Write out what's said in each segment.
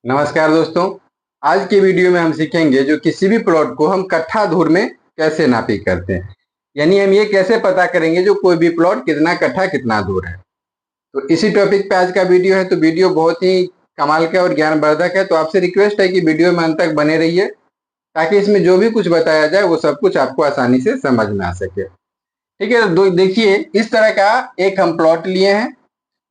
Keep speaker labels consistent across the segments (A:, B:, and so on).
A: नमस्कार दोस्तों। आज की वीडियो में हम सीखेंगे जो किसी भी प्लॉट को हम कट्ठा धूर में कैसे नापी करते हैं। यानी हम ये कैसे पता करेंगे जो कोई भी प्लॉट कितना कट्ठा कितना दूर है। तो इसी टॉपिक पे आज का वीडियो है। तो वीडियो बहुत ही कमाल का और ज्ञानवर्धक है, तो आपसे रिक्वेस्ट है कि वीडियो में अंत तक बने रहिए ताकि इसमें जो भी कुछ बताया जाए वो सब कुछ आपको आसानी से समझ में आ सके। ठीक है, तो देखिए इस तरह का एक हम प्लॉट लिए हैं।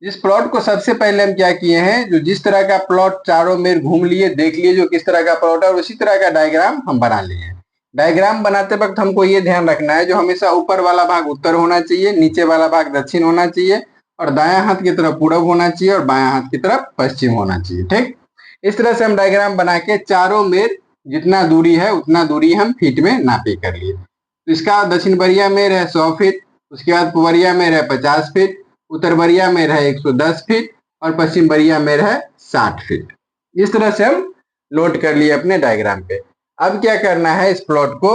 A: इस प्लॉट को सबसे पहले हम क्या किए हैं, जो जिस तरह का प्लॉट चारों मेर घूम लिए, देख लिए जो किस तरह का प्लॉट है, और उसी तरह का डायग्राम हम बना लिए हैं। डायग्राम बनाते वक्त हमको ये ध्यान रखना है जो हमेशा ऊपर वाला भाग उत्तर होना चाहिए, नीचे वाला भाग दक्षिण होना चाहिए, और दायां हाथ की तरफ पूरब होना चाहिए और बायां हाथ की तरफ पश्चिम होना चाहिए। ठीक, इस तरह से हम डायग्राम बना के चारों मेर जितना दूरी है उतना दूरी हम फीट में नापी कर लिए। तो इसका दक्षिण बरिया मेर है 100 फीट, उसके बाद पूर्वरिया मेर है 50 फीट, उत्तर बरिया मेर है 110 फीट और पश्चिम बरिया मेर है 60 फीट। इस तरह से हम लोड कर लिए अपने डायग्राम पे। अब क्या करना है, इस प्लॉट को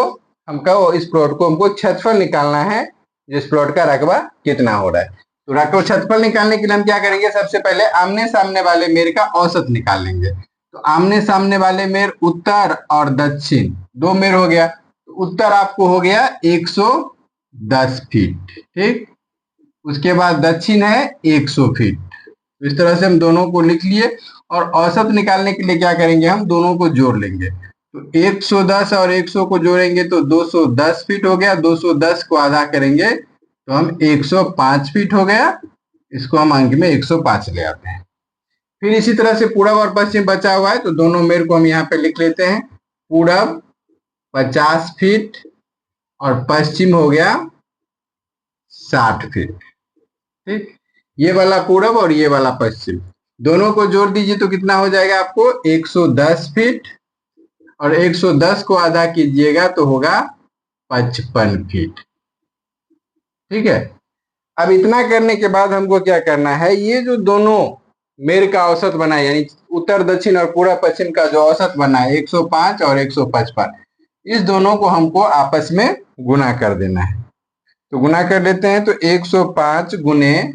A: हमको क्षेत्रफल निकालना है, जिस प्लॉट का रकबा कितना हो रहा है। तो रकबा क्षेत्रफल निकालने के लिए हम क्या करेंगे, सबसे पहले आमने सामने वाले मेर का औसत निकाल लेंगे। तो आमने सामने वाले मेर उत्तर और दक्षिण दो मेर हो गया। तो उत्तर आपको हो गया 110 फीट। ठीक, उसके बाद दक्षिण है 100 फीट। तो इस तरह से हम दोनों को लिख लिए, और औसत निकालने के लिए क्या करेंगे, हम दोनों को जोड़ लेंगे। तो 110 और 100 को जोड़ेंगे तो 210 फीट हो गया। 210 को आधा करेंगे तो हम 105 फीट हो गया। इसको हम अंक में 105 ले आते हैं। फिर इसी तरह से पूरब और पश्चिम बचा हुआ है, तो दोनों मेर को हम यहाँ पे लिख लेते हैं। पूरब 50 फीट और पश्चिम हो गया 60 फीट। ठीक, ये वाला पूरब और ये वाला पश्चिम दोनों को जोड़ दीजिए तो कितना हो जाएगा आपको, 110 फीट, और 110 को आधा कीजिएगा तो होगा 55 फीट। ठीक है, अब इतना करने के बाद हमको क्या करना है, ये जो दोनों मेर का औसत बना है, यानी उत्तर दक्षिण और पूरा पश्चिम का जो औसत बना है 105 और 155, इस दोनों को हमको आपस में गुना कर देना है। तो गुना कर लेते हैं। तो 105 गुने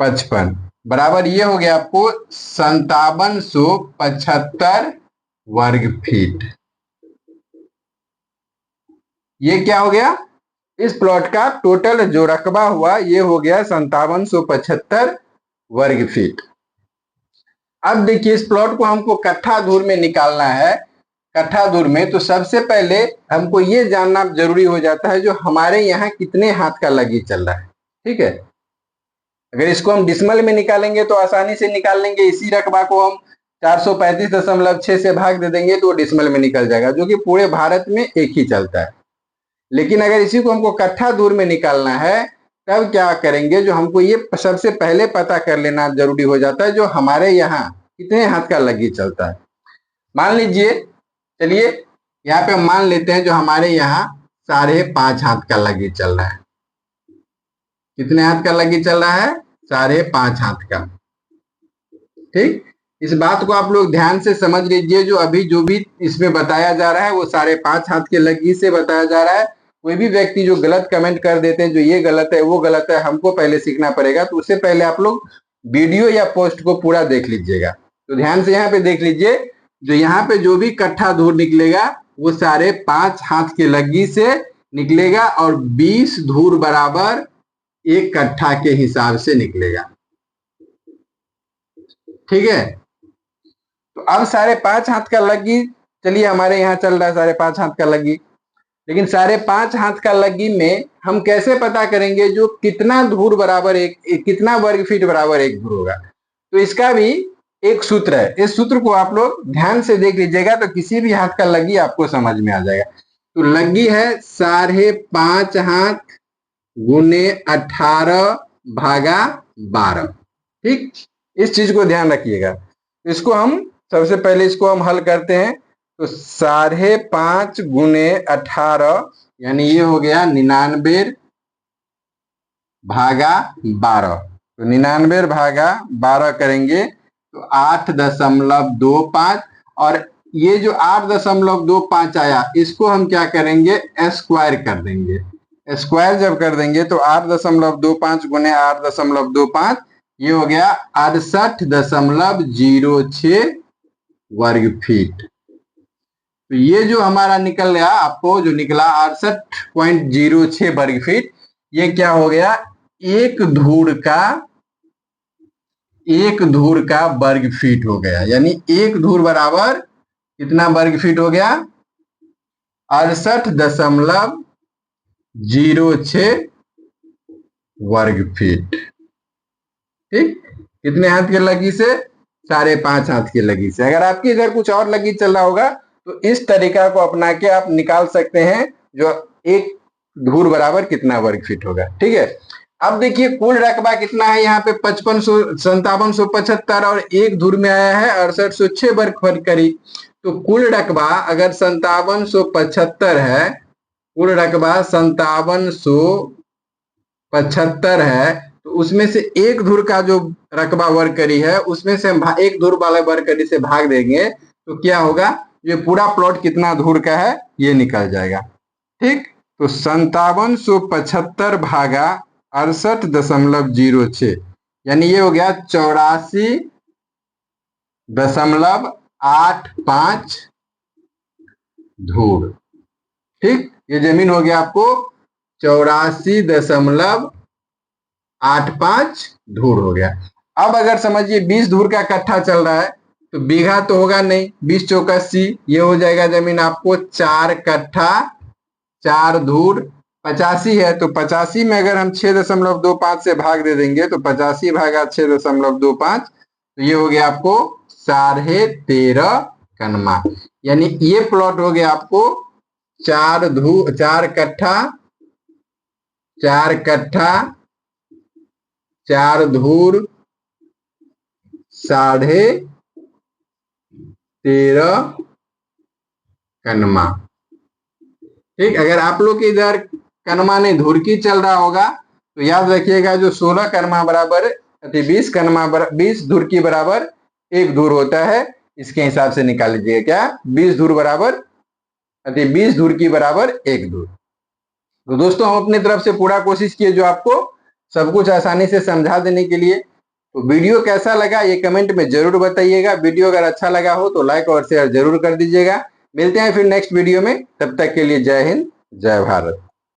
A: 55 बराबर ये हो गया आपको 5775 वर्ग फीट। ये क्या हो गया, इस प्लॉट का टोटल जो रकबा हुआ ये हो गया 5775 वर्ग फीट। अब देखिए इस प्लॉट को हमको कट्ठा धूर में निकालना है। कट्ठा धूर में तो सबसे पहले हमको ये जानना जरूरी हो जाता है जो हमारे यहाँ कितने हाथ का लगी चल रहा है। ठीक है, अगर इसको हम डिसमल में निकालेंगे तो आसानी से निकाल लेंगे। इसी रकबा को हम 435.6 से भाग दे देंगे तो वो डिसमल में निकल जाएगा, जो कि पूरे भारत में एक ही चलता है। लेकिन अगर इसी को हमको कट्ठा दूर में निकालना है तब क्या करेंगे, जो हमको ये सबसे पहले पता कर लेना जरूरी हो जाता है जो हमारे यहाँ कितने हाथ का लगी चलता है। मान लीजिए, चलिए यहाँ पे हम मान लेते हैं जो हमारे यहाँ 5.5 हाथ का लगी चल रहा है। कितने हाथ का लगी चल रहा है, 5.5 हाथ का। ठीक, इस बात को आप लोग ध्यान से समझ लीजिए। जो भी इसमें बताया जा रहा है वो 5.5 हाथ के लगी से बताया जा रहा है। कोई भी व्यक्ति जो गलत कमेंट कर देते हैं जो ये गलत है वो गलत है, हमको पहले सीखना पड़ेगा। तो उससे पहले आप लोग वीडियो या पोस्ट को पूरा देख लीजिएगा। तो ध्यान से यहाँ पे देख लीजिए, जो यहाँ पे जो भी कट्ठा धूर निकलेगा वो 5.5 हाथ के लगी से निकलेगा, और 20 धूर बराबर 1 कट्ठा के हिसाब से निकलेगा। ठीक है, तो अब 5.5 हाथ का लगी, चलिए हमारे यहाँ चल रहा है 5.5 हाथ का लगी। लेकिन 5.5 हाथ का लगी में हम कैसे पता करेंगे जो कितना धूर बराबर कितना वर्ग फीट बराबर 1 धूर होगा। तो इसका भी एक सूत्र है, इस सूत्र को आप लोग ध्यान से देख लीजिएगा तो किसी भी हाथ का लगी आपको समझ में आ जाएगा। तो लगी है 5.5 हाथ गुने 18 भागा 12। ठीक, इस चीज को ध्यान रखिएगा। इसको हम सबसे पहले इसको हम हल करते हैं। तो 5.5 गुने 18 यानी ये हो गया 99 भागा 12। तो 99 भागा 12 करेंगे तो 8.25, और ये जो 8.25 आया इसको हम क्या करेंगे, स्क्वायर कर देंगे। स्क्वायर जब कर देंगे तो 8.25 गुने 8.25 ये हो गया 68.06 वर्ग फीट। तो ये जो हमारा निकल गया, आपको जो निकला 68.06 वर्ग फीट, ये क्या हो गया, एक धूर का वर्ग फीट हो गया। यानी एक धूर बराबर कितना वर्ग फीट हो गया, 68.06 वर्ग फीट। ठीक, कितने हाथ की लगी से, 5.5 हाथ की लगी से। अगर आपकी इधर कुछ और लगी चल रहा होगा तो इस तरीका को अपना के आप निकाल सकते हैं, जो एक धूर बराबर कितना वर्ग फीट होगा। ठीक है, अब देखिए कुल रकबा कितना है यहाँ पे, 5775 और एक धूर में आया है 6806 वर्ग फीट करीब। तो कुल रकबा अगर 5775 है, कुल रकबा 5775 है, तो उसमें से एक धुर का जो रकबा वर्ग करी है उसमें से हम एक धुर वाला वर्ग करी से भाग देंगे तो क्या होगा, ये पूरा प्लॉट कितना धुर का है ये निकल जाएगा। ठीक, तो 5775 भागा 68.06, यानी ये हो गया 84.85 धूर। ठीक, ये जमीन हो गया आपको 84.85 धूर हो गया। अब अगर समझिए 20 धूर का कट्ठा चल रहा है तो बीघा तो होगा नहीं, 20 चौक 80, ये हो जाएगा जमीन आपको 4 कट्ठा 4 धूर 85 है। तो 85 में अगर हम 6.25 से भाग दे देंगे तो 85 भागा 6.25, तो ये हो गया आपको 13.5 कनमा। यानी ये प्लॉट हो गया आपको 4 कट्ठा 4 धूर 13.5 कनमा। ठीक, अगर आप लोग के इधर कनमा नहीं धूर की चल रहा होगा तो याद रखिएगा, जो 16 कनमा बराबर 20 कनमा 20 धूर की बराबर एक धूर होता है, इसके हिसाब से निकाल लीजिएगा क्या, 20 धूर बराबर 20 धूर की बराबर एक धूर। तो दोस्तों हम अपनी तरफ से पूरा कोशिश किए जो आपको सब कुछ आसानी से समझा देने के लिए। तो वीडियो कैसा लगा ये कमेंट में जरूर बताइएगा। वीडियो अगर अच्छा लगा हो तो लाइक और शेयर जरूर कर दीजिएगा। मिलते हैं फिर नेक्स्ट वीडियो में, तब तक के लिए जय हिंद जय भारत।